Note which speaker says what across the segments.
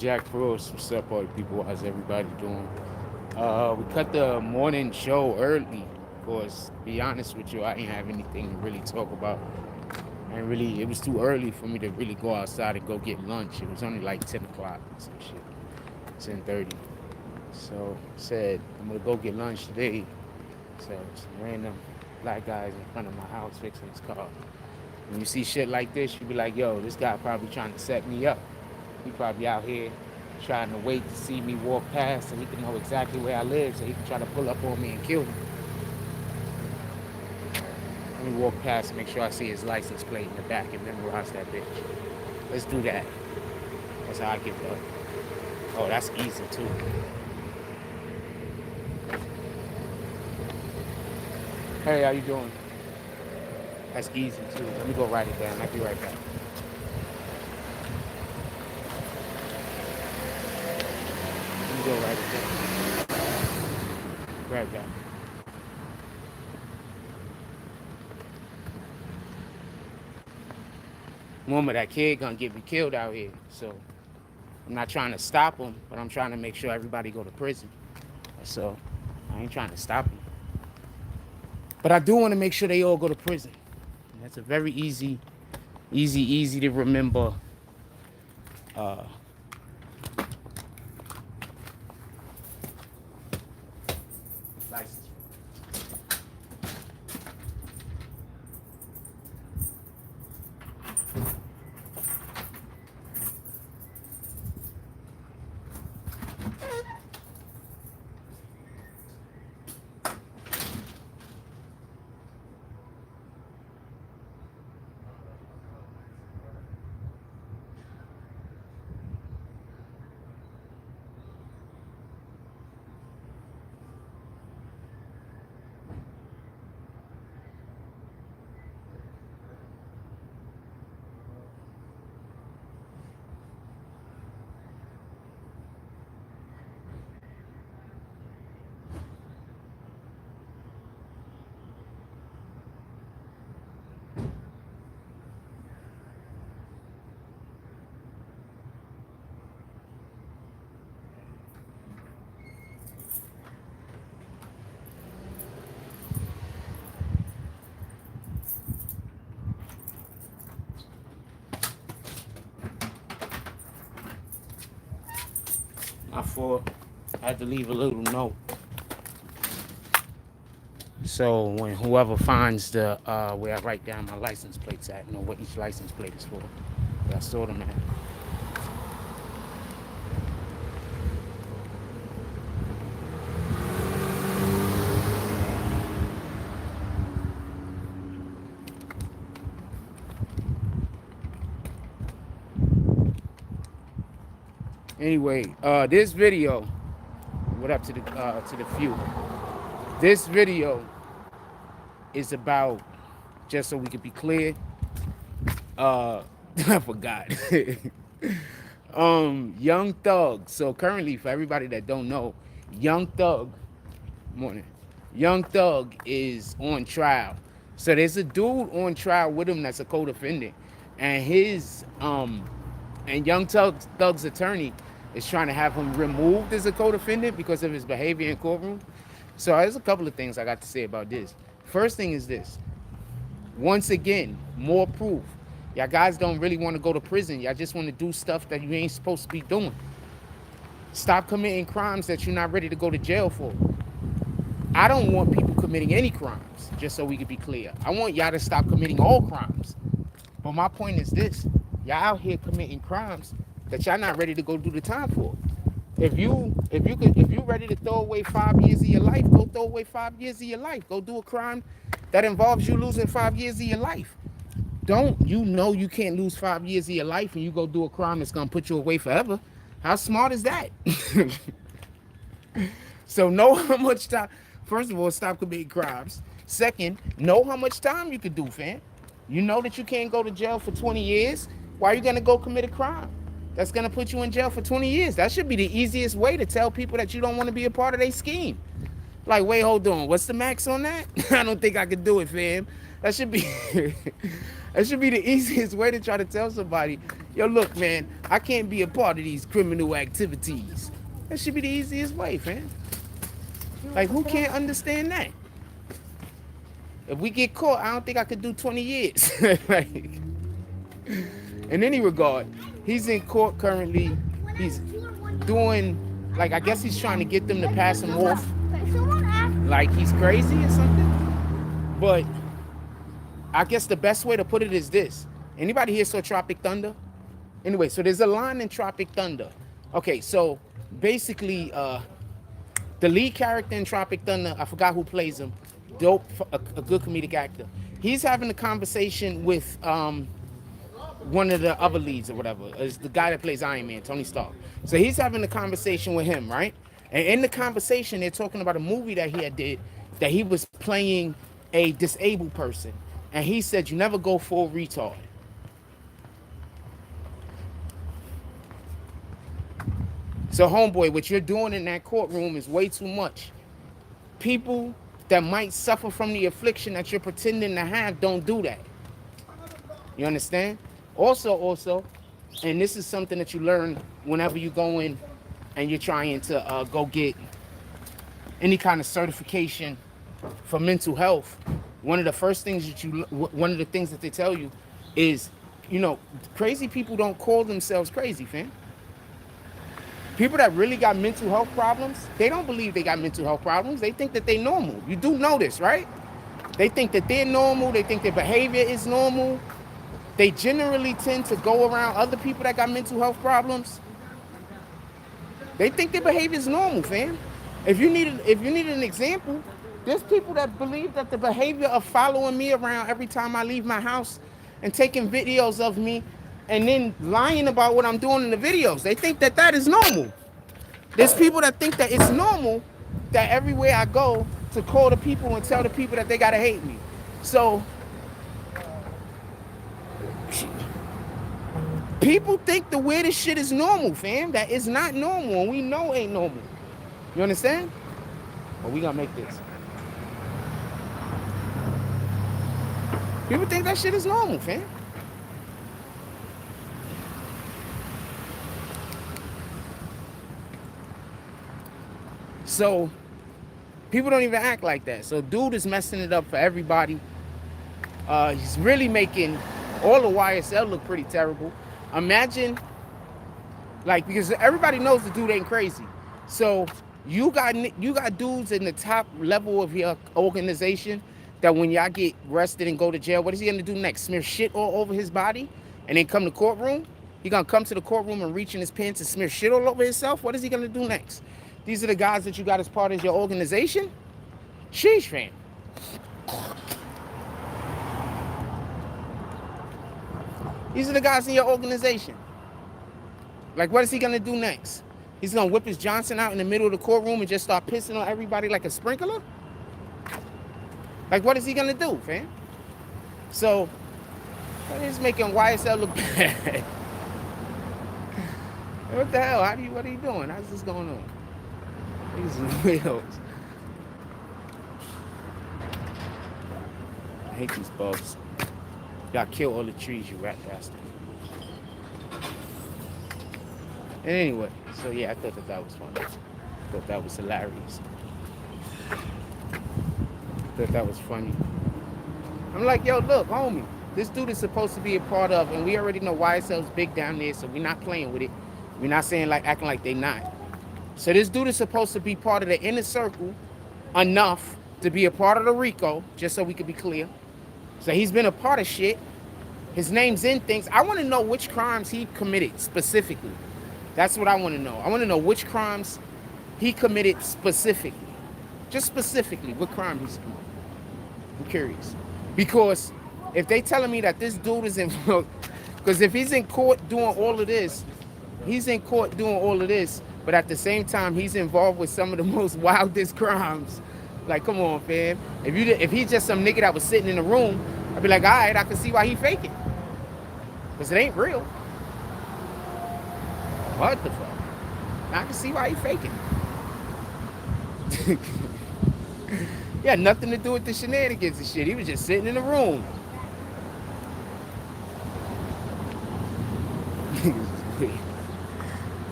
Speaker 1: Jack Frost, what's up, all the people? How's everybody doing? We cut the morning show early because, to be honest with you, I didn't have anything to really talk about. And really, it was too early for me to really go outside and go get lunch. It was only like 10 o'clock, some shit, 10:30. So I said, I'm gonna go get lunch today. So some random black guys in front of my house fixing his car. When you see shit like this, you be like, yo, this guy probably trying to set me up. He probably out here trying to wait to see me walk past so he can know exactly where I live so he can try to pull up on me and kill me. Let me walk past and make sure I see his license plate in the back and memorize that bitch. Let's do that. That's how I get up. Oh, that's easy too. Hey, how you doing? That's easy too. Let me go write it down. I'll be right back. Let me go write it down. Right back. Moment that kid gonna get me killed out here. So I'm not trying to stop him, but I'm trying to make sure everybody go to prison. So I ain't trying to stop him. But I do want to make sure they all go to prison. And that's a very easy to remember uh, license. My fault. I had to leave a little note. So when whoever finds the where I write down my license plates at, know what each license plate is for. Where I stored them at. Anyway, this video, what up to the few? This video is about, just so we could be clear, I forgot. Young Thug. So currently, for everybody that don't know, Young Thug, morning. Young Thug is on trial. So there's a dude on trial with him that's a co-defendant, and and Young Thug's attorney is trying to have him removed as a co-defendant because of his behavior in courtroom. So there's a couple of things I got to say about this. First thing is this. Once again, more proof. Y'all guys don't really want to go to prison. Y'all just want to do stuff that you ain't supposed to be doing. Stop committing crimes that you're not ready to go to jail for. I don't want people committing any crimes, just so we can be clear. I want y'all to stop committing all crimes. But my point is this. Y'all out here committing crimes that y'all not ready to go do the time for. If you ready to throw away 5 years of your life, go throw away 5 years of your life. Go do a crime that involves you losing 5 years of your life. Don't you know you can't lose 5 years of your life and you go do a crime that's gonna put you away forever? How smart is that? So know how much time. First of all, stop committing crimes. Second, know how much time you could do, fam. You know that you can't go to jail for 20 years. Why are you gonna go commit a crime that's gonna put you in jail for 20 years? That should be the easiest way to tell people that you don't want to be a part of their scheme. Like, wait, hold on. What's the max on that? I don't think I could do it, fam. That should be that should be the easiest way to try to tell somebody Yo, look, man, I can't be a part of these criminal activities. That should be the easiest way, fam. Like, who can't understand that? If we get caught, I don't think I could do 20 years. Like, in any regard, he's in court currently. He's doing, like, I guess he's trying to get them to pass him off like he's crazy or something. But I guess the best way to put it is this. Anybody here saw Tropic Thunder? Anyway, so there's a line in Tropic Thunder. Okay, so basically, the lead character in Tropic Thunder, I forgot who plays him. Dope, a good comedic actor. He's having a conversation with one of the other leads or whatever. It's the guy that plays Iron Man, Tony Stark. So he's having a conversation with him, right? And in the conversation, they're talking about a movie that he had did, that he was playing a disabled person. And he said, you never go full retard. So homeboy, what you're doing in that courtroom is way too much. People that might suffer from the affliction that you're pretending to have don't do that. You understand? Also, and this is something that you learn whenever you go in and you're trying to go get any kind of certification for mental health. One of the first things one of the things that they tell you is, you know, crazy people don't call themselves crazy, fam. People that really got mental health problems, they don't believe they got mental health problems. They think that they're normal. You do know this, right? They think that they're normal. They think their behavior is normal. They generally tend to go around other people that got mental health problems. They think their behavior is normal, fam. If you need an example, there's people that believe that the behavior of following me around every time I leave my house and taking videos of me and then lying about what I'm doing in the videos, they think that that is normal. There's people that think that it's normal that everywhere I go to call the people and tell the people that they gotta hate me. So people think the weirdest shit is normal, fam. That is not normal, and we know ain't normal. You understand? But we gonna make this. People think that shit is normal, fam. So people don't even act like that. So dude is messing it up for everybody. He's really making all the YSL look pretty terrible. Imagine, like, because everybody knows the dude ain't crazy. So you got dudes in the top level of your organization that when y'all get arrested and go to jail, what is he gonna do next? Smear shit all over his body and then come to courtroom? He gonna come to the courtroom and reach in his pants and smear shit all over himself? What is he gonna do next? These are the guys that you got as part of your organization? Sheesh, fam. These are the guys in your organization. Like, what is he gonna do next? He's gonna whip his Johnson out in the middle of the courtroom and just start pissing on everybody like a sprinkler? Like, what is he gonna do, fam? So, that is making YSL look bad. What the hell? What are you doing? How's this going on? These wheels. I hate these bugs. Y'all kill all the trees, you rat bastard. And anyway, so yeah, I thought that was funny. I thought that was hilarious. I thought that was funny. I'm like, yo, look, homie, this dude is supposed to be a part of, and we already know YSL's big down there, so we're not playing with it. We're not saying like acting like they not. So this dude is supposed to be part of the inner circle enough to be a part of the RICO, just so we could be clear. So he's been a part of shit. His name's in things. I want to know which crimes he committed specifically. That's what I want to know. I want to know which crimes he committed specifically. Just specifically, what crime he's committed. I'm curious. Because if they telling me that this dude is involved, because if he's in court doing all of this, but at the same time, he's involved with some of the most wildest crimes. Like, come on, fam. If he's just some nigga that was sitting in the room, I'd be like, all right, I can see why he faking. Because it ain't real. What the fuck? I can see why he faking. He had nothing to do with the shenanigans and shit. He was just sitting in the room.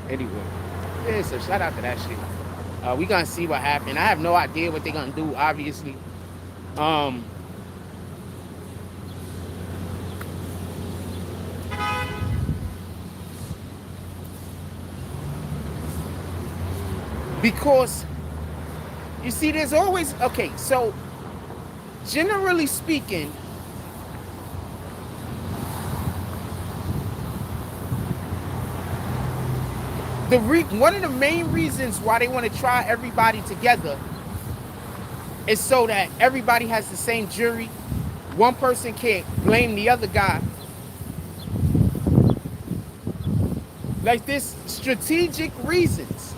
Speaker 1: Anyway, yeah, so shout out to that shit. We gonna see what happened. I have no idea what they're gonna do, obviously. Um, because you see, there's always, okay, so generally speaking, one of the main reasons why they want to try everybody together is so that everybody has the same jury. One person can't blame the other guy. Like, this strategic reasons.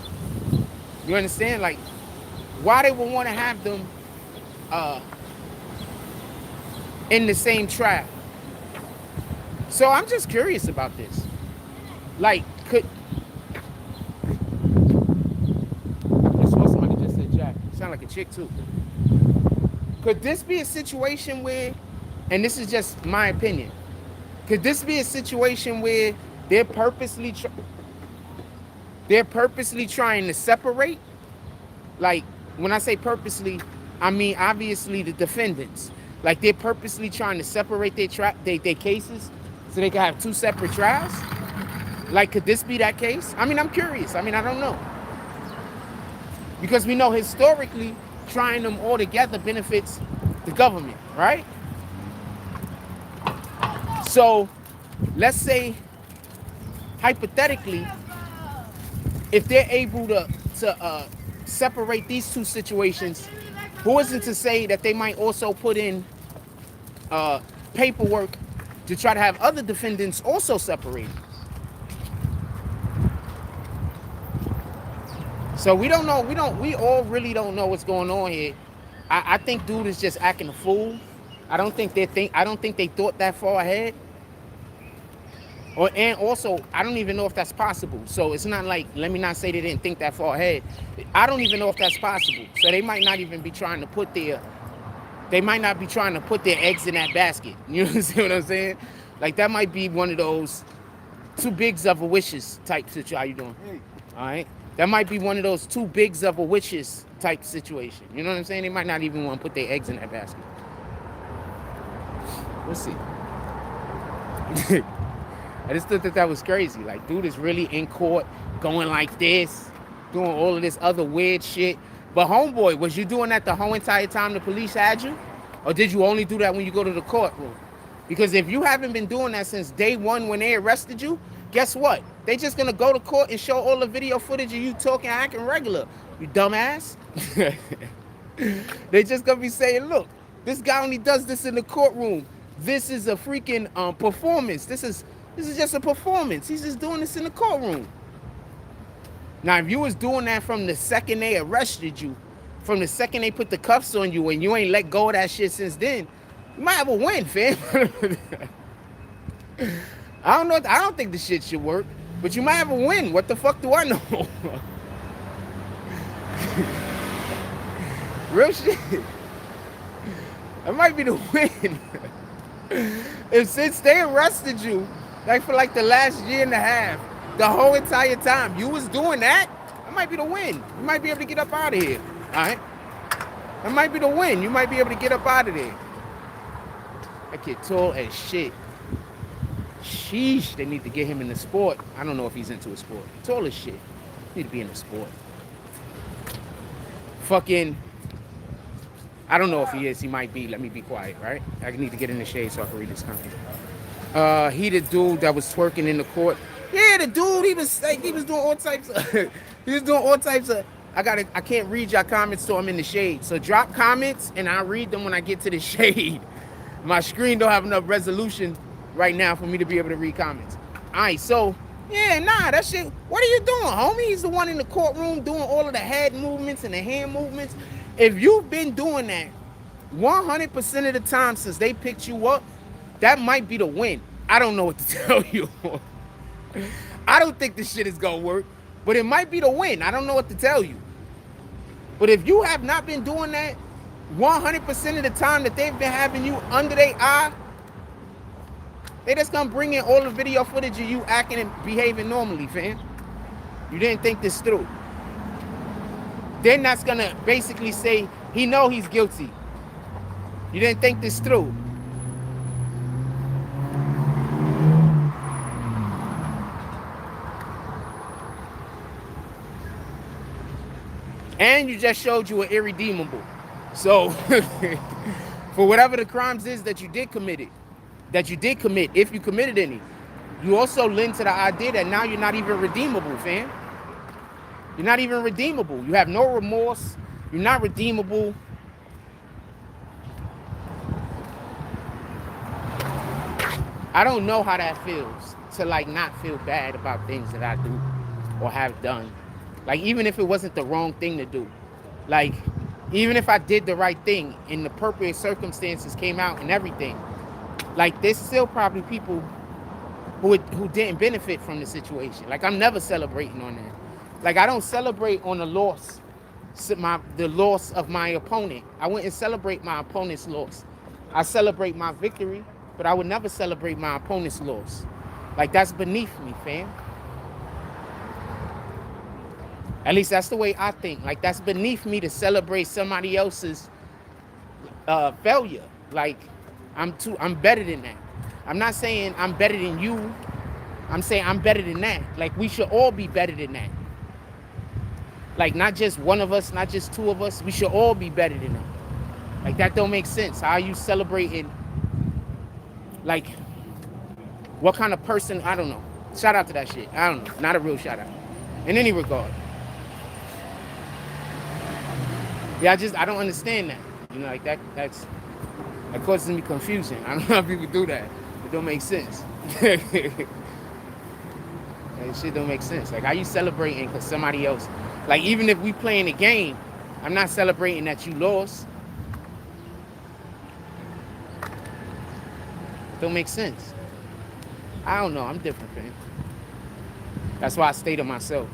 Speaker 1: You understand? Like, why they would want to have them in the same trial. So I'm just curious about this. Like, could... I saw somebody just said Jack. You sound like a chick too. Could this be a situation where, and this is just my opinion, could this be a situation where they're purposely trying to separate? Like, when I say purposely, I mean obviously the defendants. Like, they're purposely trying to separate their cases so they can have two separate trials? Like, could this be that case? I mean, I'm curious. I mean, I don't know. Because we know historically, trying them all together benefits the government, right? So, let's say, hypothetically, if they're able to separate these two situations, who isn't to say that they might also put in paperwork to try to have other defendants also separated? So we don't know. We all really don't know what's going on here. I think dude is just acting a fool. I don't think they thought that far ahead. And also, I don't even know if that's possible. So it's not like, let me not say they didn't think that far ahead. I don't even know if that's possible. So they might not even be trying to put their eggs in that basket. You understand what I'm saying? Like, that might be one of those too bigs of a wishes type situation. How you doing? Hey. All right. That might be one of those too bigs of a wishes type situation. You know what I'm saying? They might not even want to put their eggs in that basket. We'll see. I just thought that was crazy. Like, dude is really in court going like this, doing all of this other weird shit. But homeboy, was you doing that the whole entire time the police had you? Or did you only do that when you go to the courtroom? Because if you haven't been doing that since day one when they arrested you, guess what? They just gonna go to court and show all the video footage of you talking, acting regular. You dumbass. They just gonna be saying, look, this guy only does this in the courtroom. This is a freaking performance. This is just a performance. He's just doing this in the courtroom. Now, if you was doing that from the second they arrested you, from the second they put the cuffs on you, and you ain't let go of that shit since then, you might have a win, fam. I don't know. I don't think the shit should work, but you might have a win. What the fuck do I know? Real shit. That might be the win. If since they arrested you, like for like the last year and a half, the whole entire time you was doing that might be the win. You might be able to get up out of here. All right? That might be the win. You might be able to get up out of there. That kid tall as shit. Sheesh, they need to get him in the sport. I don't know if he's into a sport. Tall as shit. Need to be in a sport. Fucking, I don't know if he is. He might be. Let me be quiet, right? I need to get in the shade so I can read this comment. He the dude that was twerking in the court. Yeah, the dude, he was doing all types of, I can't read your comments, so I'm in the shade. So drop comments and I'll read them when I get to the shade. My screen don't have enough resolution right now for me to be able to read comments. All right, so, yeah, nah, that shit, what are you doing, homie? He's the one in the courtroom doing all of the head movements and the hand movements. If you've been doing that 100% of the time since they picked you up, that might be the win. I don't know what to tell you. I don't think this shit is gonna work, but it might be the win. I don't know what to tell you. But if you have not been doing that 100% of the time that they've been having you under their eye, they just gonna bring in all the video footage of you acting and behaving normally, fam. You didn't think this through. Then that's gonna basically say he know he's guilty. You didn't think this through. And you just showed you were irredeemable. So for whatever the crimes is that you did commit, if you committed any, you also lend to the idea that now you're not even redeemable, fam. You're not even redeemable. You have no remorse. You're not redeemable. I don't know how that feels to like not feel bad about things that I do or have done. Like even if it wasn't the wrong thing to do. Like even if I did the right thing and the appropriate circumstances came out and everything. Like there's still probably people who didn't benefit from the situation. Like I'm never celebrating on that. Like I don't celebrate on the loss of my opponent. I wouldn't celebrate my opponent's loss. I celebrate my victory, but I would never celebrate my opponent's loss. Like that's beneath me, fam. At least that's the way I think. Like that's beneath me to celebrate somebody else's failure. Like I'm better than that. I'm not saying I'm better than you. I'm saying I'm better than that. Like we should all be better than that. Like not just one of us, not just two of us. We should all be better than that. Like that don't make sense. How are you celebrating? Like what kind of person? I don't know. Shout out to that shit. I don't know. Not a real shout out. In any regard. Yeah, I don't understand that. You know, like that causes me confusion. I don't know how people do that. It don't make sense. That shit don't make sense. Like, how you celebrating because somebody else... Like, even if we playing a game, I'm not celebrating that you lost. Don't make sense. I don't know. I'm different, man. That's why I stay to myself.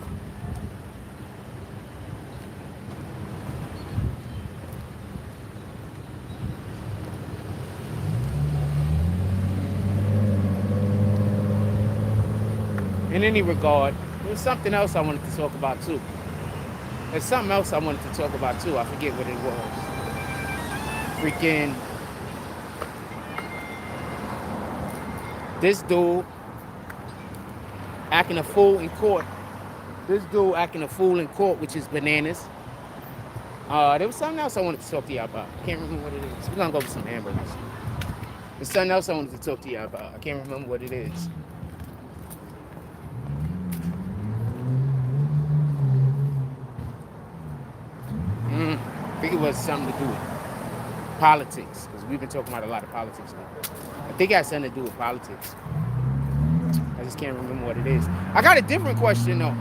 Speaker 1: In any regard, there's something else I wanted to talk about too. I forget what it was. Freaking this dude acting a fool in court. Which is bananas. There was something else I wanted to talk to y'all about. I can't remember what it is. We're gonna go with some hamburgers. There's something else I wanted to talk to y'all about. I can't remember what it is. I think it was something to do with politics, because we've been talking about a lot of politics now. I think it has something to do with politics. I just can't remember what it is. I got a different question though.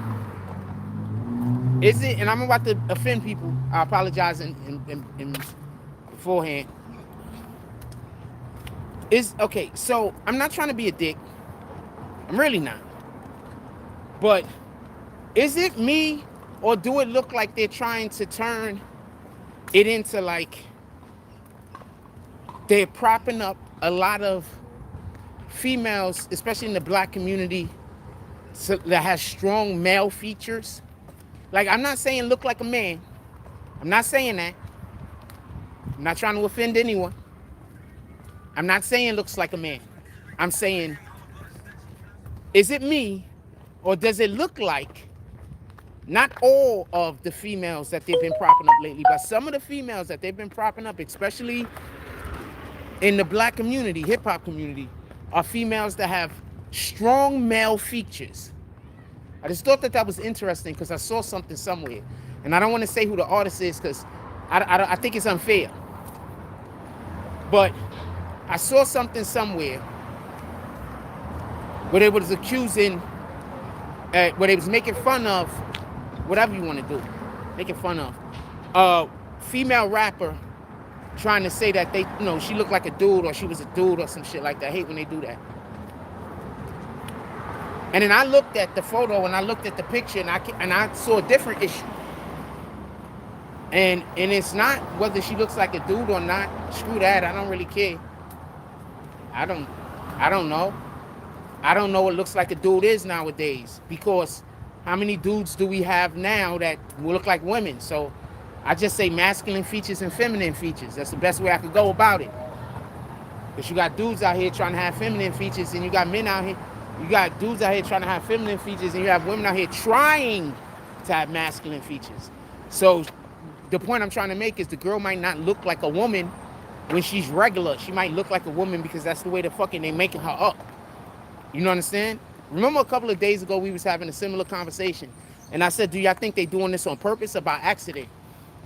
Speaker 1: Is it, and I'm about to offend people, I apologize in beforehand. Okay, so I'm not trying to be a dick. I'm really not. But is it me, or do it look like they're trying to turn it into like they're propping up a lot of females, especially in the black community, that has strong male features? Like, I'm not saying look like a man. I'm not saying that. I'm not trying to offend anyone. I'm not saying looks like a man. I'm saying, is it me, or does it look like not all of the females that they've been propping up lately, but some of the females that they've been propping up, especially in the black community, hip-hop community, are females that have strong male features? I just thought that was interesting because I saw something somewhere. And I don't want to say who the artist is because I think it's unfair. But I saw something somewhere where they was accusing, where they was making fun of, whatever you want to do, making fun of a female rapper trying to say that she looked like a dude, or she was a dude, or some shit like that. I hate when they do that. And then I looked at the photo and I looked at the picture and I saw a different issue. And it's not whether she looks like a dude or not. Screw that. I don't really care. I don't know. I don't know what looks like a dude is nowadays, because how many dudes do we have now that will look like women? So I just say masculine features and feminine features. That's the best way I could go about it. Because you got dudes out here trying to have feminine features, and you got men out here, you got dudes out here trying to have feminine features, and you have women out here trying to have masculine features. So the point I'm trying to make is the girl might not look like a woman when she's regular. She might look like a woman because that's the way the fucking they making her up. You know what I'm saying? Remember a couple of days ago we was having a similar conversation, and I said, do y'all think they doing this on purpose or by accident?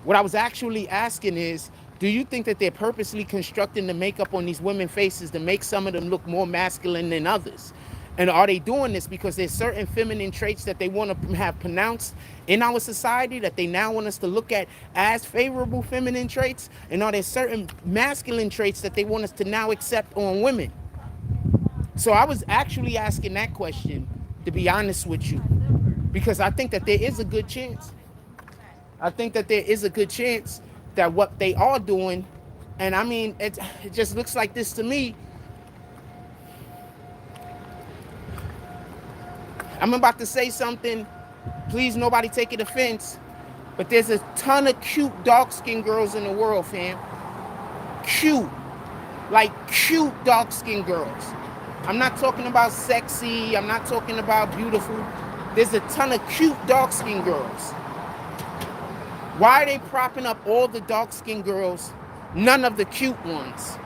Speaker 1: What I was actually asking is, do you think that they're purposely constructing the makeup on these women's faces to make some of them look more masculine than others? And are they doing this because there's certain feminine traits that they want to have pronounced in our society that they now want us to look at as favorable feminine traits? And are there certain masculine traits that they want us to now accept on women? So I was actually asking that question, to be honest with you, because I think that there is a good chance. I think that there is a good chance that what they are doing, and I mean, it just looks like this to me. I'm about to say something, please nobody take it offense, but there's a ton of cute dark-skinned girls in the world, fam. Cute. Like cute dark-skinned girls. I'm not talking about sexy, I'm not talking about beautiful. There's a ton of cute dark-skinned girls. Why are they propping up all the dark-skinned girls, none of the cute ones?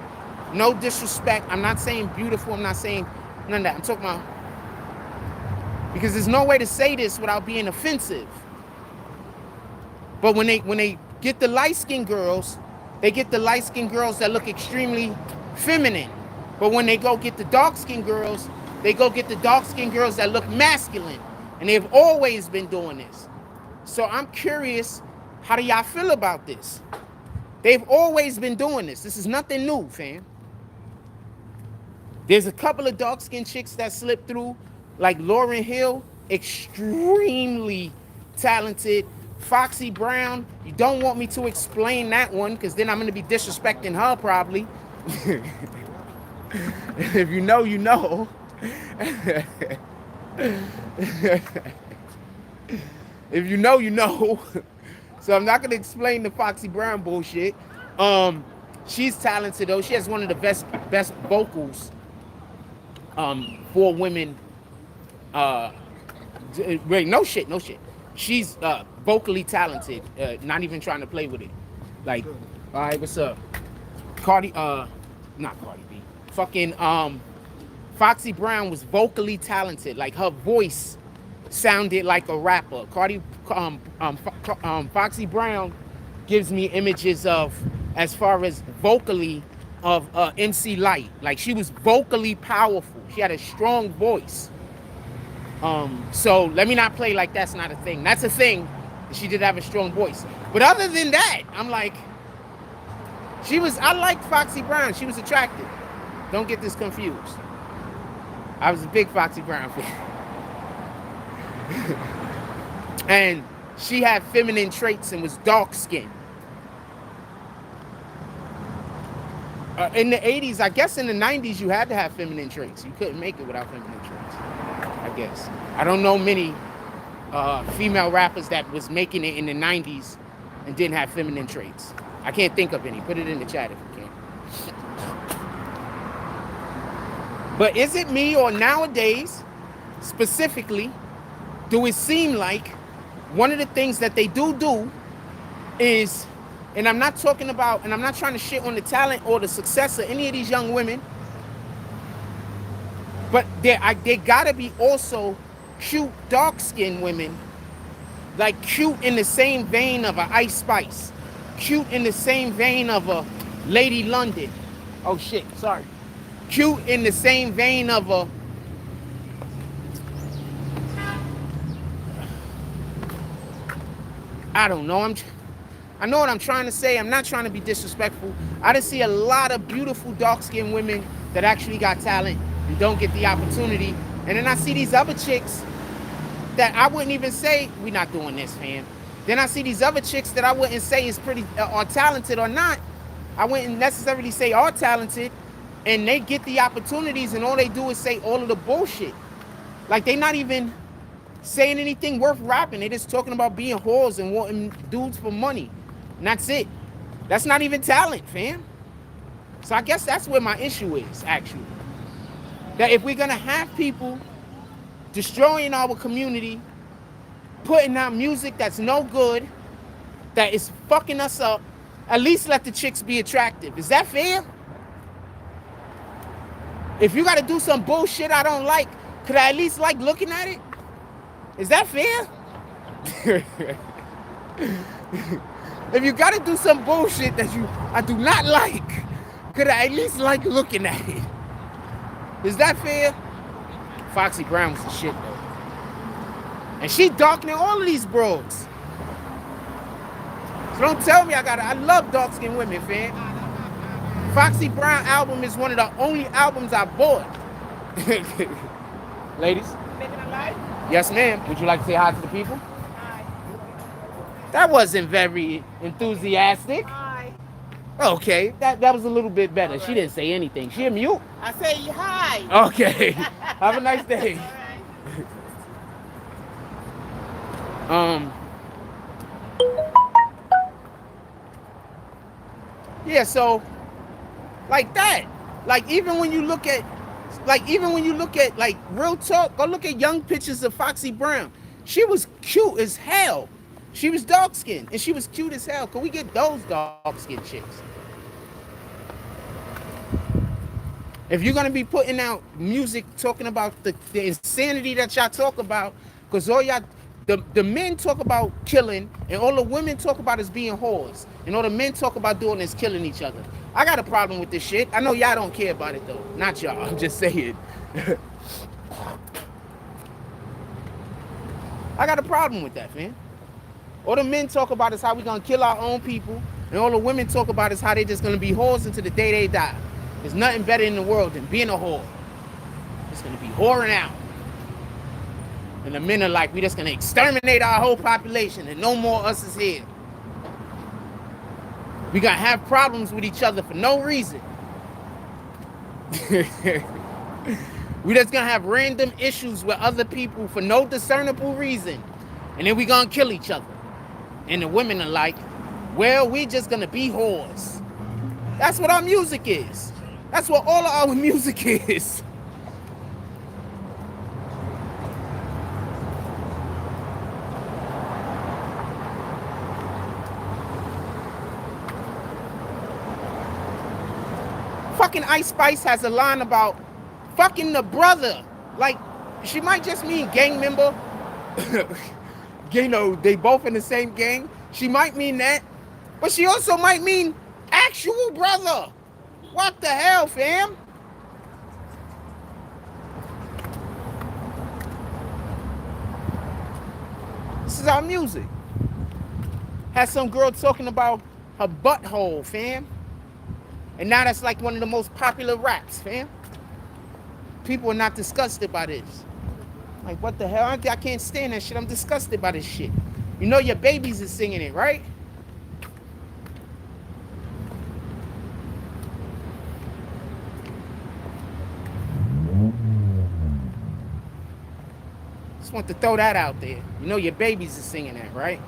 Speaker 1: No disrespect. I'm not saying beautiful. I'm not saying none of that. I'm talking about, because there's no way to say this without being offensive. But when they get the light-skinned girls, they get the light-skinned girls that look extremely feminine. But when they go get the dark-skinned girls, they go get the dark-skinned girls that look masculine. And they've always been doing this. So I'm curious, how do y'all feel about this? They've always been doing this. This is nothing new, fam. There's a couple of dark-skinned chicks that slipped through, like Lauryn Hill, extremely talented. Foxy Brown, you don't want me to explain that one, because then I'm going to be disrespecting her probably. If you know, you know. If you know, you know. So I'm not going to explain the Foxy Brown bullshit. She's talented, though. She has one of the best vocals for women. Wait, no shit. She's vocally talented. Not even trying to play with it. Like, all right, what's up? Not Cardi B. Fucking Foxy Brown was vocally talented. Like, her voice sounded like a rapper. Foxy Brown gives me images of, as far as vocally, of MC Lyte. Like, she was vocally powerful. She had a strong voice. So let me not play like that's not a thing. That's a thing. She did have a strong voice. But other than that, I'm like, I liked Foxy Brown. She was attractive. Don't get this confused. I was a big Foxy Brown fan. And she had feminine traits and was dark skinned. In the 80s, I guess in the 90s, you had to have feminine traits. You couldn't make it without feminine traits, I guess. I don't know many female rappers that was making it in the 90s and didn't have feminine traits. I can't think of any. Put it in the chat if you can. But is it me, or nowadays, specifically, do it seem like one of the things that they do is, and I'm not talking about, and I'm not trying to shit on the talent or the success of any of these young women, but there gotta be also cute dark-skinned women, like cute in the same vein of a Ice Spice, cute in the same vein of a Lady London. Oh shit, sorry. Cute in the same vein of a, I don't know. I know what I'm trying to say. I'm not trying to be disrespectful. I just see a lot of beautiful dark-skinned women that actually got talent and don't get the opportunity. And then I see these other chicks that I wouldn't even say, we're not doing this, fam. Then I see these other chicks that I wouldn't say is pretty, are talented or not. I wouldn't necessarily say are talented, and they get the opportunities and all they do is say all of the bullshit. Like, they not even saying anything worth rapping. They just talking about being whores and wanting dudes for money. And that's it. That's not even talent, fam. So I guess that's where my issue is, actually. That if we're going to have people destroying our community, putting out music that's no good, that is fucking us up, at least let the chicks be attractive. Is that fair? If you got to do some bullshit I don't like, could I at least like looking at it? Is that fair? If you got to do some bullshit that I do not like, could I at least like looking at it? Is that fair? Foxy Brown was the shit, though. And she darkening all of these bros. So don't tell me I love dark-skinned women, fam. Foxy Brown album is one of the only albums I bought. Ladies?
Speaker 2: Making a life?
Speaker 1: Yes, ma'am. Would you like to say hi to the people?
Speaker 2: Hi.
Speaker 1: That wasn't very enthusiastic.
Speaker 2: Hi.
Speaker 1: Okay, that was a little bit better. Right. She didn't say anything. She a mute?
Speaker 2: I say hi.
Speaker 1: Okay. Have a nice day. All right. Yeah, so like that. Like even when you look at like real talk, go look at young pictures of Foxy Brown. She was cute as hell. She was dark skinned and she was cute as hell. Can we get those dark skinned chicks? If you're gonna be putting out music talking about the insanity that y'all talk about, because all y'all the men talk about killing and all the women talk about is being whores. And all the men talk about doing is killing each other. I got a problem with this shit. I know y'all don't care about it though. Not y'all, I'm just saying. I got a problem with that, man. All the men talk about is how we gonna kill our own people, and all the women talk about is how they just gonna be whores until the day they die. There's nothing better in the world than being a whore. It's gonna be whoring out. And the men are like, we just gonna exterminate our whole population and no more us is here. We gonna have problems with each other for no reason. We just gonna have random issues with other people for no discernible reason. And then we gonna kill each other. And the women are like, well, we just gonna be whores. That's what our music is. That's what all of our music is. Fucking Ice Spice has a line about fucking the brother. Like, she might just mean gang member. You know, they both in the same gang. She might mean that. But she also might mean actual brother. What the hell, fam? This is our music. Had some girl talking about her butthole, fam. And now that's like one of the most popular raps, fam. People are not disgusted by this. Like, what the hell? I can't stand that shit. I'm disgusted by this shit. You know your babies is singing it, right? Just want to throw that out there. You know your babies is singing that, right?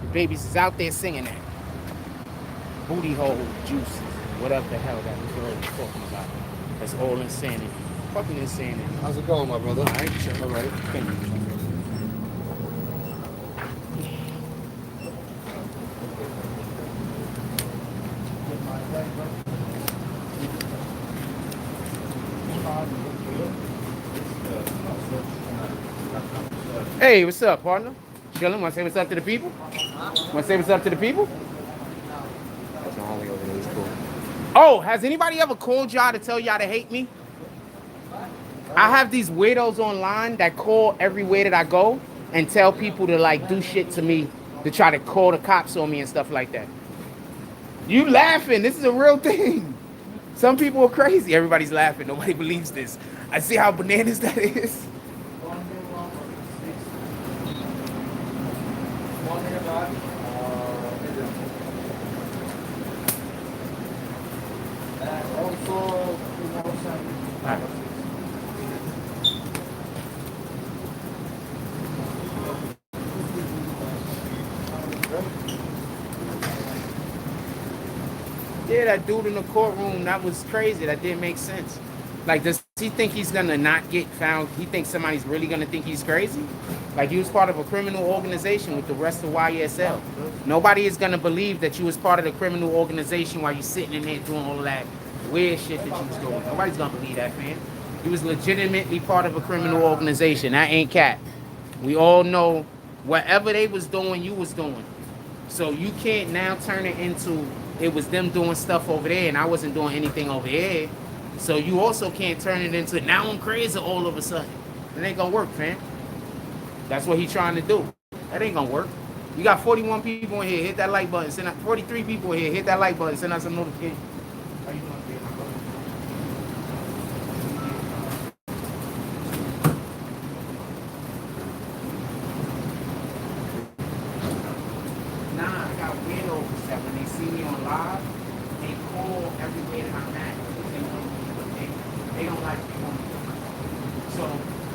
Speaker 1: Your babies is out there singing that. Booty hole juices, whatever the hell that was already talking about. That's all insanity. Fucking insanity.
Speaker 3: How's it going, my brother?
Speaker 1: All right, sure.
Speaker 3: All right.
Speaker 1: Thank you. Hey, what's up, partner? Chilling? Want to say what's up to the people? Want to say what's up to the people?
Speaker 3: That's my homie over there. He's cool.
Speaker 1: Oh, has anybody ever called y'all to tell y'all to hate me? I have these weirdos online that call everywhere that I go and tell people to like do shit to me to try to call the cops on me and stuff like that. You laughing? This is a real thing. Some people are crazy. Everybody's laughing. Nobody believes this. I see how bananas that is. Yeah, that dude in the courtroom, that was crazy. That didn't make sense. Like, does he think he's gonna not get found? He thinks somebody's really gonna think he's crazy? Like, he was part of a criminal organization with the rest of YSL. Nobody is gonna believe that you was part of the criminal organization while you sitting in there doing all of that weird shit that you was doing. Nobody's gonna believe that, man. He was legitimately part of a criminal organization. That ain't cat. We all know whatever they was doing, you was doing. So you can't now turn it into it was them doing stuff over there and I wasn't doing anything over here. So you also can't turn it into now I'm crazy all of a sudden. It ain't gonna work, fam. That's what he's trying to do. That ain't gonna work. You got 41 people in here. Hit that like button. Send out 43 people in here. Hit that like button. Send out some notifications. How you doing, kid? Nah, I got weirdos that when they see me on live, they call everywhere that I'm at. They don't like me on the so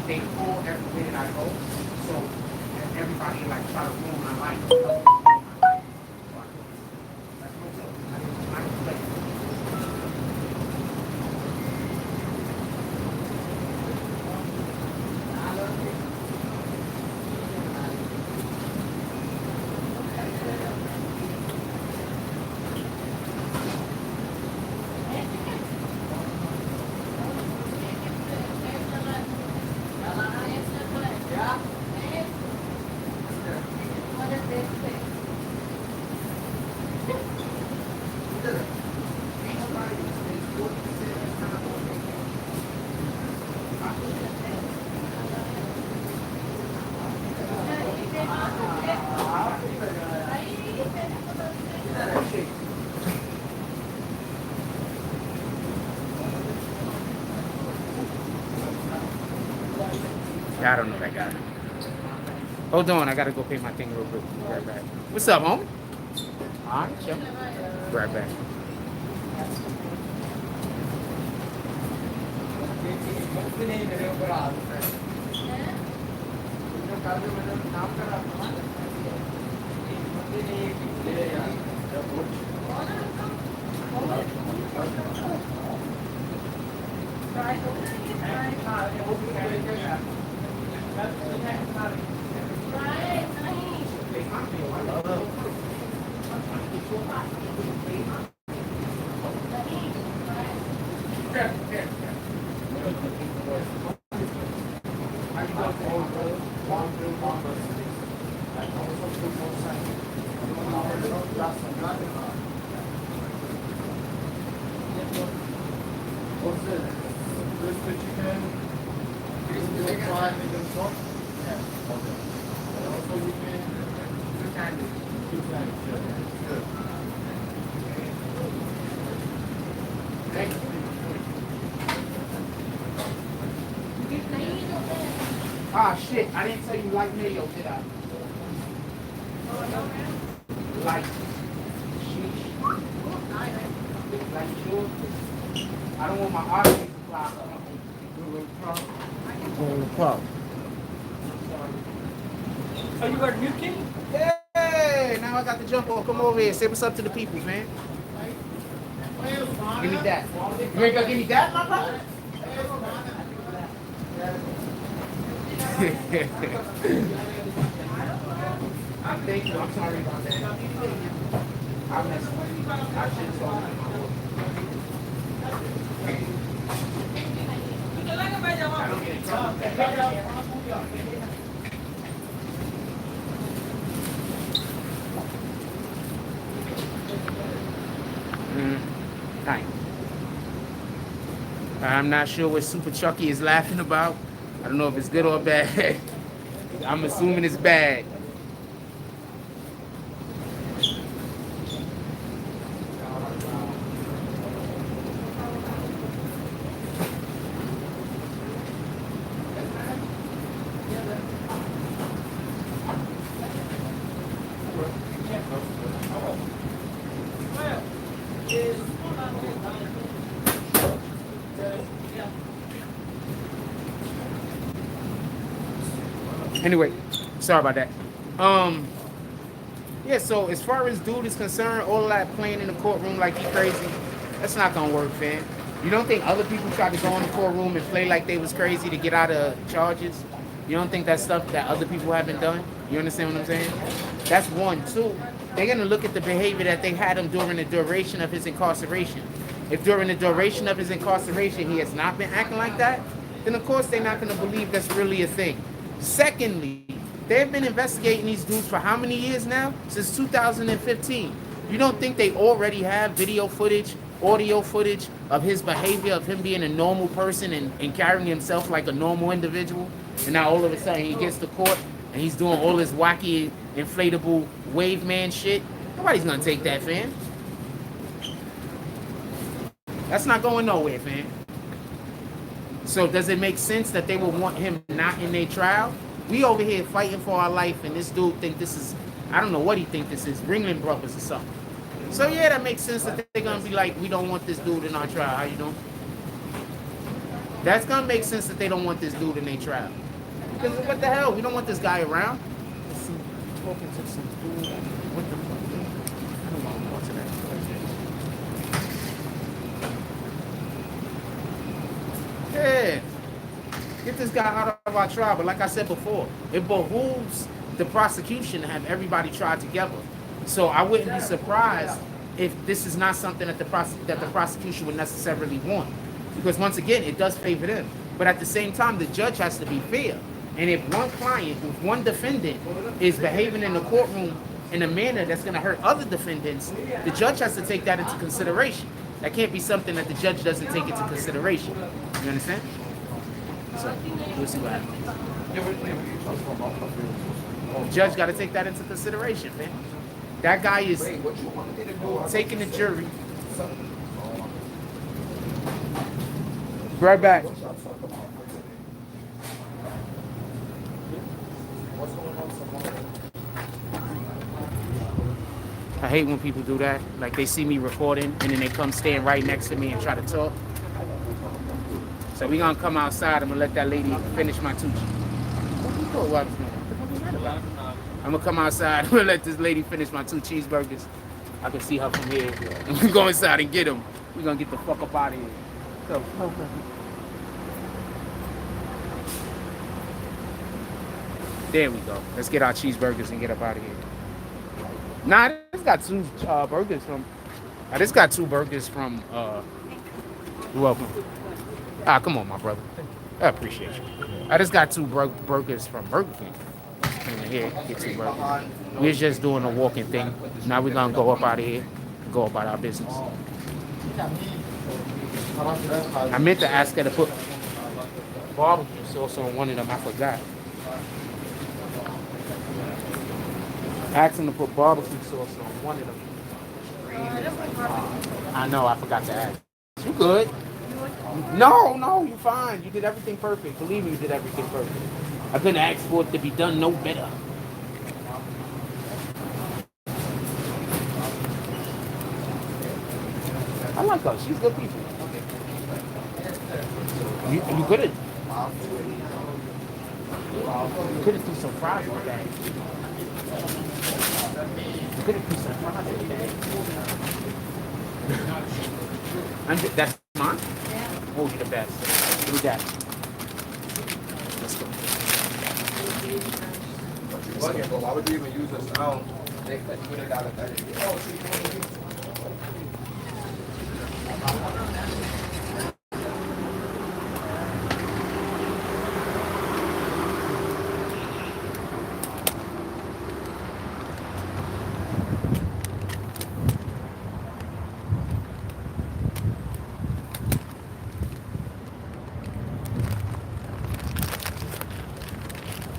Speaker 1: they call everywhere that I go. So everybody like try to ruin my life. That's no joke. I don't play. I don't know that guy. Hold on, I gotta go pay my thing real quick. Be right back. What's up, homie? Alright, chill. Be right back. Ah, shit. I didn't tell you like mayo, did I? Like. Like sure. I don't want my arteries to fly.
Speaker 2: Oh, you got new kid?
Speaker 1: Hey, now I got the jump on. Come over here. Say what's up to the people, man. Give me that. You ain't gonna give me that, my brother? Thank you. I'm sorry about that. I messed with you. I should have told you. I don't get in trouble with that. Hi. I'm not sure what Super Chucky is laughing about. I don't know if it's good or bad. I'm assuming it's bad. Anyway, sorry about that. Yeah, so as far as dude is concerned, all of that playing in the courtroom like he crazy, that's not gonna work, fam. You don't think other people tried to go in the courtroom and play like they was crazy to get out of charges? You don't think that's stuff that other people haven't done? You understand what I'm saying? That's one. Two, they're gonna look at the behavior that they had him during the duration of his incarceration. If during the duration of his incarceration he has not been acting like that, then of course they're not gonna believe that's really a thing. Secondly, they've been investigating these dudes for how many years now? Since 2015. You don't think they already have video footage, audio footage of his behavior, of him being a normal person and carrying himself like a normal individual? And now all of a sudden he gets to court and he's doing all this wacky, inflatable wave man shit? Nobody's gonna take that, fam. That's not going nowhere, fam. So does it make sense that they would want him not in their trial? We over here fighting for our life, and this dude think this is, I don't know what he think this is, Ringling Brothers or something. So yeah, that makes sense that they're gonna be like, we don't want this dude in our trial. How you doing? That's gonna make sense that they don't want this dude in their trial. Because what the hell? We don't want this guy around. Talking to some dude. What the fuck? I don't want to go to that. Yeah. Get this guy out of our trial. But like I said before, it behooves the prosecution to have everybody tried together. So I wouldn't be surprised if this is not something that the prosecution would necessarily want. Because once again, it does favor them. But at the same time, the judge has to be fair. And if one client, if one defendant is behaving in the courtroom in a manner that's going to hurt other defendants, the judge has to take that into consideration. That can't be something that the judge doesn't take into consideration. You understand? So, we'll see what happens. The judge got to take that into consideration, man. That guy is taking the jury. Right back. I hate when people do that. Like they see me recording and then they come stand right next to me and try to talk. So we gonna come outside. I'm gonna let that lady finish my two. I'm gonna come outside. I'm gonna let this lady finish my 2 cheeseburgers. I can see her from here. And we go inside and get them. We gonna get the fuck up out of here. So, there we go. Let's get our cheeseburgers and get up out of here. Nah, this got 2 burgers from. This got 2 burgers from. You're welcome. Come on, my brother. I appreciate you. I just got 2 burgers from Burger King. And here, get 2 burgers. We're just doing a walking thing. Now we're gonna go up out of here and go about our business. I meant to ask her to put barbecue sauce on one of them. I forgot. Asked him to put barbecue sauce on one of them. I know, I forgot to ask. You good? No, you're fine. You did everything perfect. Believe me, you did everything perfect. I couldn't ask for it to be done no better. I like her. She's good people. You could have. You could have threw some fries on that. You could have threw some fries on that. That's mine? Yeah. Oh, you're the best. Do that. Let's go.
Speaker 3: Why would you even use this sound? They put it out of that.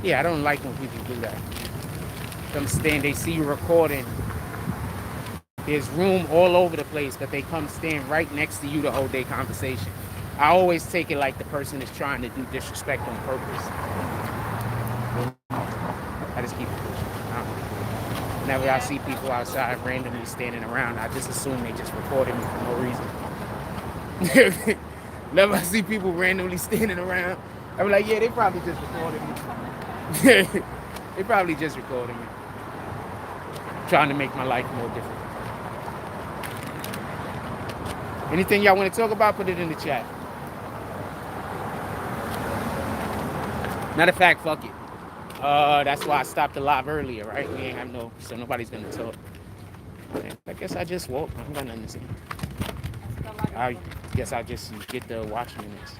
Speaker 1: Yeah, I don't like when people do that. Come stand, they see you recording. There's room all over the place, but they come stand right next to you to hold their conversation. I always take it like the person is trying to do disrespect on purpose. I just keep it pushing. Whenever I see people outside randomly standing around, I just assume they just recorded me for no reason. Whenever I see people randomly standing around, I'm like, yeah, they probably just recorded me. They probably just recorded me. trying to make my life more difficult. Anything y'all want to talk about, put it in the chat. Matter of fact, fuck it. That's why I stopped the live earlier, right? We ain't have no, so nobody's gonna talk. I guess I just walk. I don't got nothing to say. I guess I'll just get the watch minutes.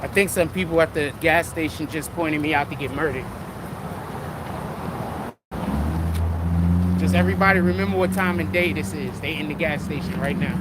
Speaker 1: I think some people at the gas station just pointed me out to get murdered. Just everybody remember what time and day this is. They in the gas station right now.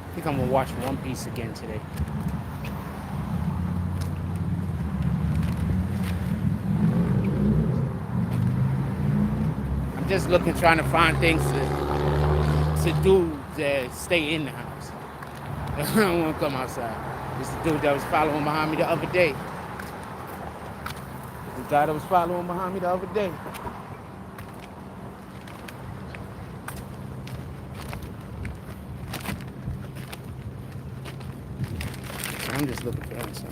Speaker 1: I think I'm gonna watch One Piece again today. I'm just looking, trying to find things to do to stay in the house. I don't want to come outside. This is the dude that was following behind me the other day. The guy that was following behind me the other day. I'm just looking for him, son.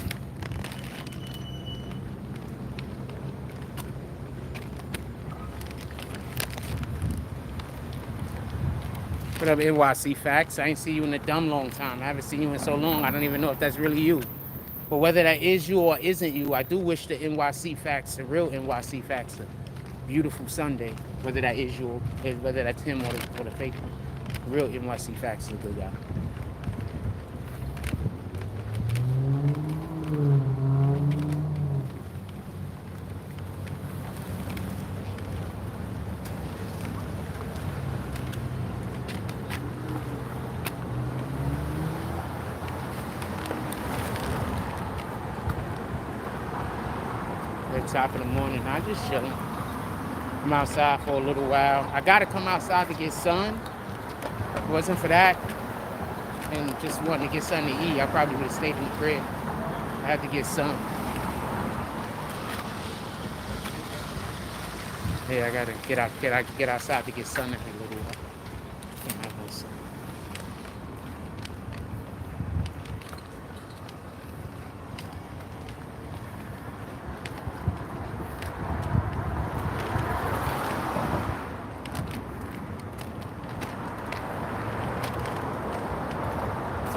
Speaker 1: What up, NYC Facts? I ain't seen you in a dumb long time. I haven't seen you in so long, I don't even know if that's really you. But whether that is you or isn't you, I do wish the NYC Facts, the real NYC Facts, a beautiful Sunday. Whether that is you, or whether that's him or the fake one. The real NYC Facts is a good guy. Top of the morning, I'm just chilling. I'm outside for a little while. I gotta come outside to get sun. If it wasn't for that and just wanting to get something to eat, I probably would have stayed in the crib. I had to get sun. Yeah, I gotta get outside to get sun every little while. Can't have no sun.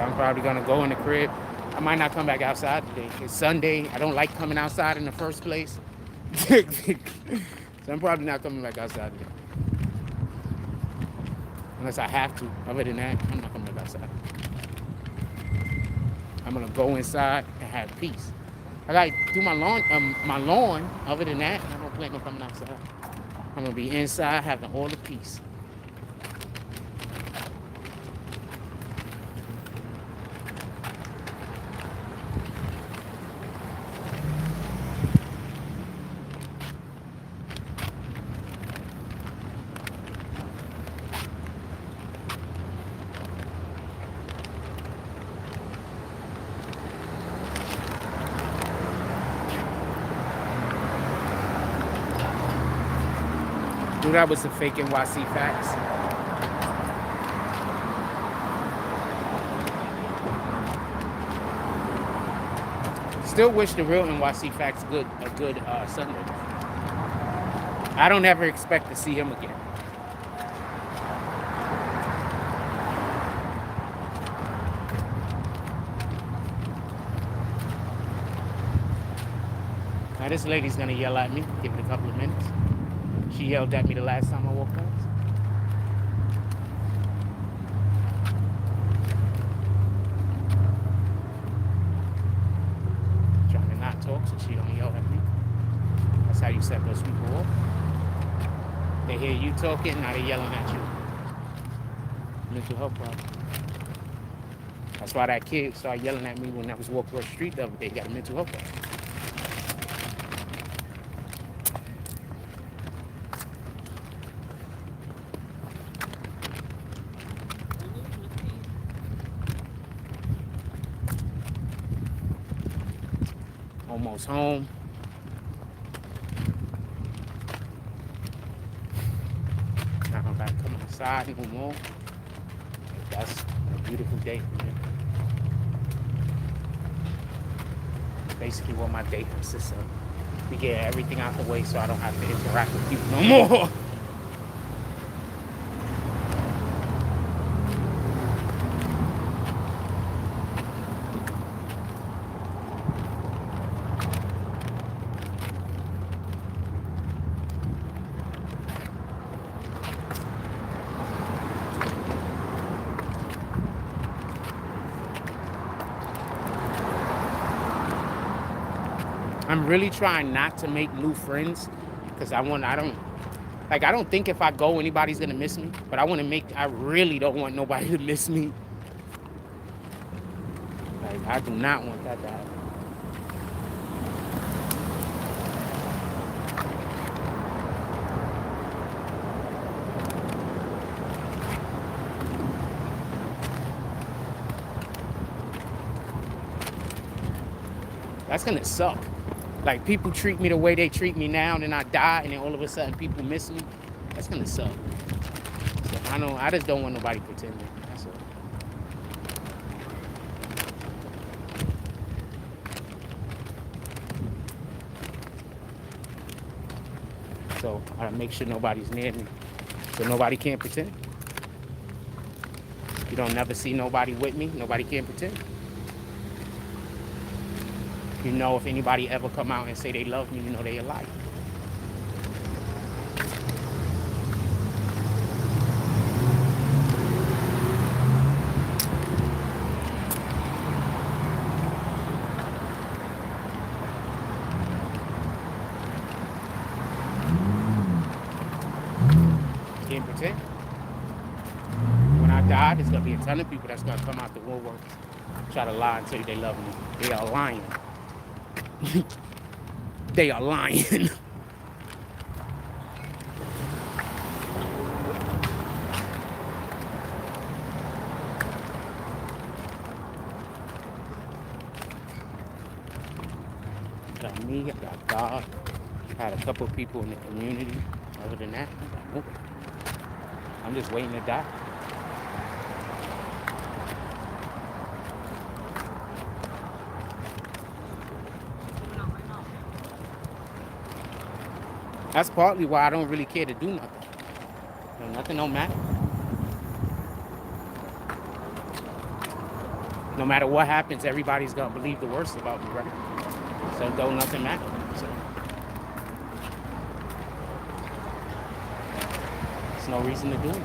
Speaker 1: So I'm probably gonna go in the crib. I might not come back outside today. It's Sunday. I don't like coming outside in the first place. So I'm probably not coming back outside today. Unless I have to. Other than that, I'm not coming back outside. I'm gonna go inside and have peace. I gotta do my lawn. Other than that, I don't plan on coming outside. I'm gonna be inside having all the peace. Dude, that was the fake NYC facts. Still wish the real NYC facts a good Sunday. I don't ever expect to see him again. Now this lady's gonna yell at me. Give it a couple of minutes. She yelled at me the last time I walked past. Trying to not talk so she don't yell at me. That's how you set those people off. They hear you talking, now they're yelling at you. Mental health problem. That's why that kid started yelling at me when I was walking across the street the other day. He got a mental health problem. Almost home. Now I'm about to come outside no more. That's a beautiful day for me. Basically what my day consists of. We get everything out the way so I don't have to interact with people no more. I'm really trying not to make new friends because I don't think if I go anybody's gonna miss me, but I really don't want nobody to miss me. Like I do not want that to happen. That's gonna suck. Like people treat me the way they treat me now, and then I die, and then all of a sudden people miss me. That's gonna suck. So I just don't want nobody pretending. That's all. So I gotta make sure nobody's near me, so nobody can't pretend. You don't never see nobody with me. Nobody can pretend. You know, if anybody ever come out and say they love me, you know they a liar. Can't pretend. When I die, there's gonna be a ton of people that's gonna come out the woodwork, try to lie and tell you they love me. They are lying. They are lying. Got me, I got God. I had a couple of people in the community. Other than that, I'm just waiting to die. That's partly why I don't really care to do nothing. Nothing don't matter. No matter what happens, everybody's gonna believe the worst about me, right? So don't nothing matter. So there's no reason to do it.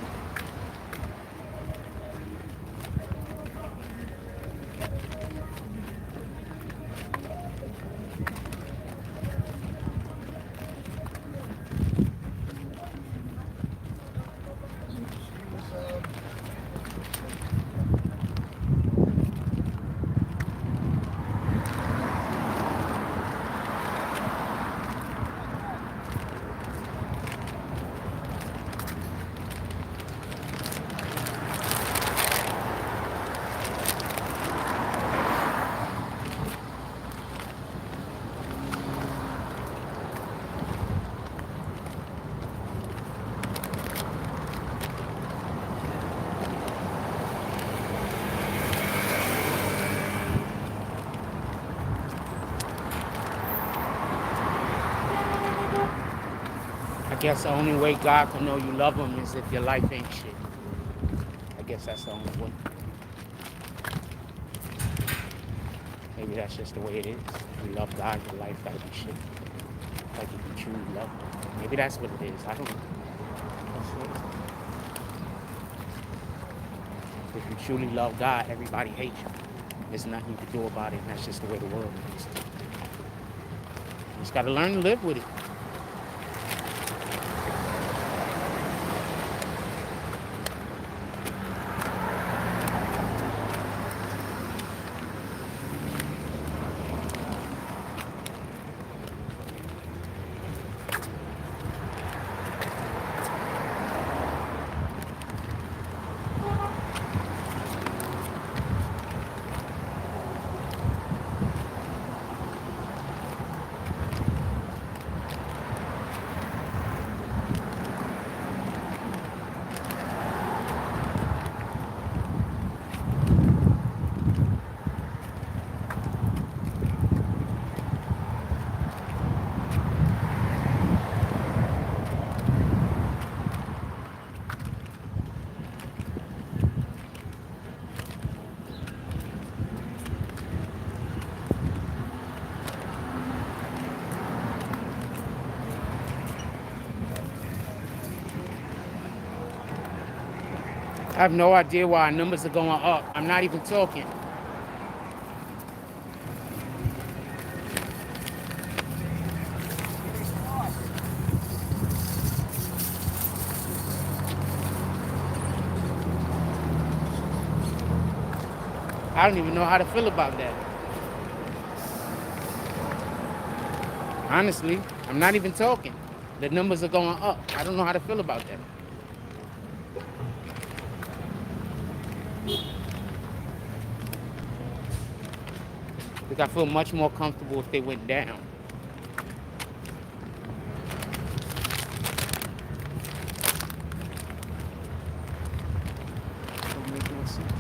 Speaker 1: I guess the only way God can know you love him is if your life ain't shit. I guess that's the only way. Maybe that's just the way it is. If you love God, your life gotta be shit. Like if you truly love him. Maybe that's what it is. I don't know. If you truly love God, everybody hates you. There's nothing you can do about it, and that's just the way the world is. You just gotta learn to live with it. I have no idea why our numbers are going up. I'm not even talking. I don't even know how to feel about that. Honestly, I'm not even talking. The numbers are going up. I don't know how to feel about that. I think I feel much more comfortable if they went down. Don't make no sense.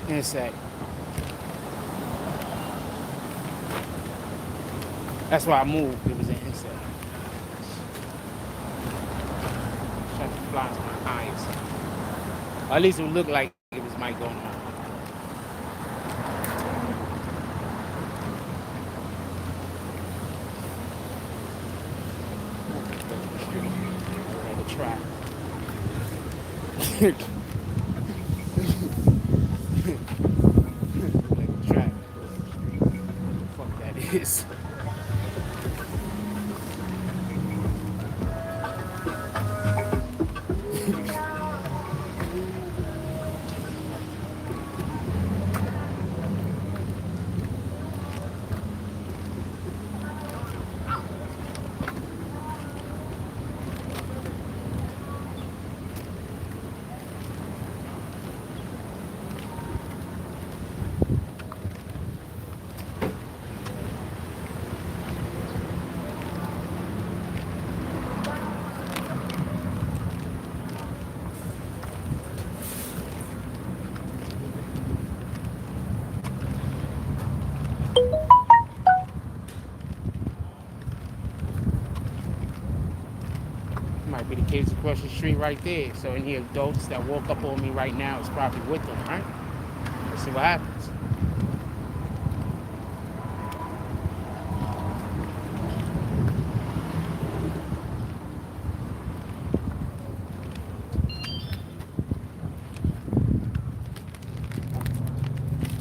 Speaker 1: Insect. That's why I moved. It was an insect. Trying to fly into my eyes. Or at least it would look like it was Mike going on. The trap. Like a trap. Fuck that is. Might be the kids across the street right there. So any adults that walk up on me right now is probably with them, right? Let's see what happens.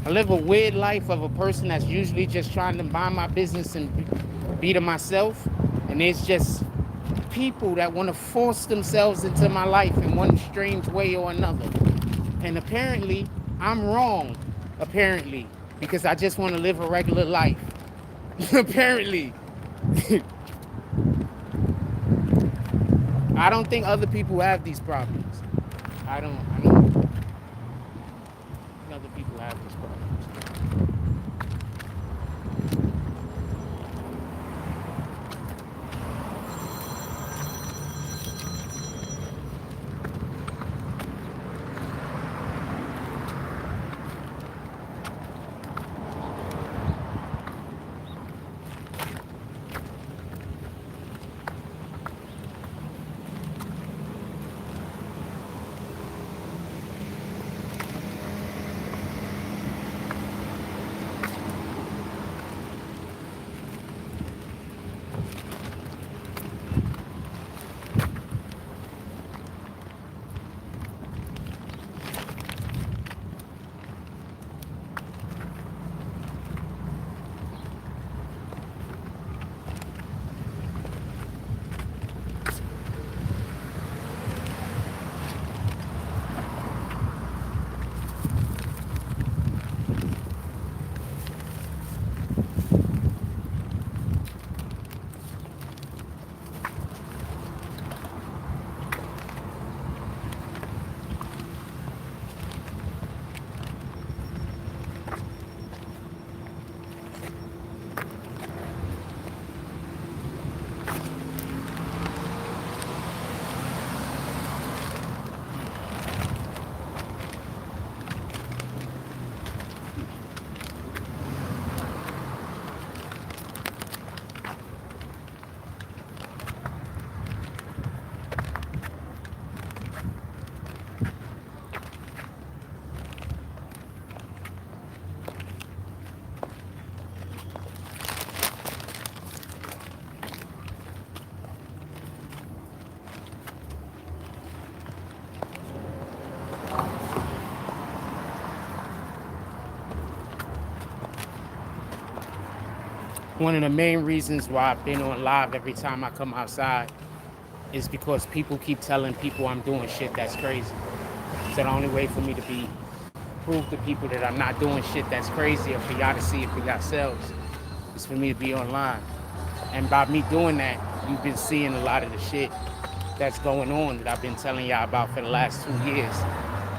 Speaker 1: I live a weird life of a person that's usually just trying to mind my business and be to myself. And it's just people that want to force themselves into my life in one strange way or another. And apparently, I'm wrong. Apparently, because I just want to live a regular life. Apparently. I don't think other people have these problems. I don't think other people have these problems. One of the main reasons why I've been on live every time I come outside is because people keep telling people I'm doing shit that's crazy. So the only way for me to prove to people that I'm not doing shit that's crazy, or for y'all to see it for yourselves, is for me to be online. And by me doing that, you've been seeing a lot of the shit that's going on that I've been telling y'all about for the last 2 years,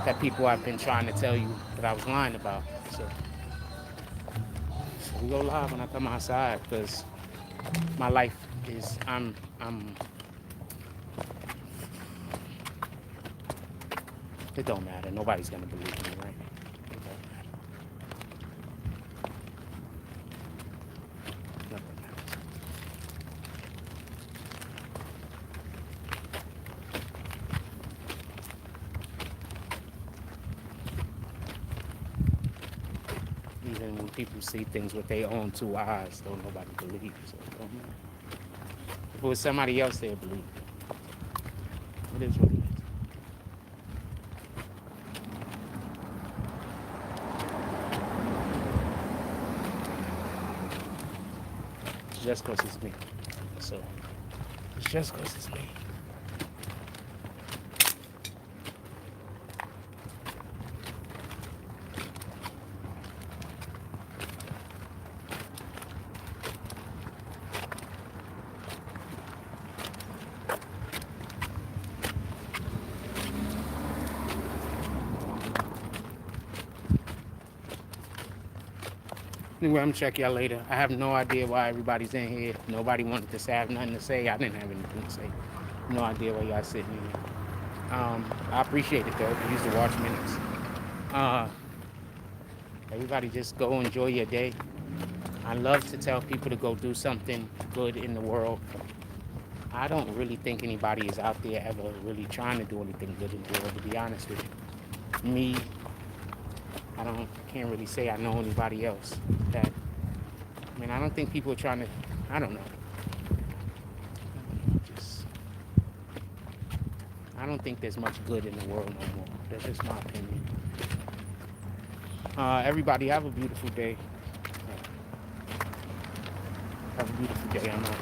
Speaker 1: that people have been trying to tell you that I was lying about. So we go live when I come outside, because my life is, it don't matter. Nobody's gonna believe me, right? Okay. then when people see things with their own two eyes, don't nobody believe. So if it was somebody else, they'd believe. It is what it is. It's just because it's me. So it's just because it's me. Anyway, I'm gonna check y'all later. I have no idea why everybody's in here. Nobody wanted to say, have nothing to say. I didn't have anything to say. No idea why y'all sitting here. I appreciate it though. I used to watch minutes. Everybody just go enjoy your day. I love to tell people to go do something good in the world. I don't really think anybody is out there ever really trying to do anything good in the world, to be honest with you. Me, can't really say I know anybody else that, I don't think people are trying to, I don't know. I don't think there's much good in the world no more. That's just my opinion. Everybody have a beautiful day. Have a beautiful day. I'm out.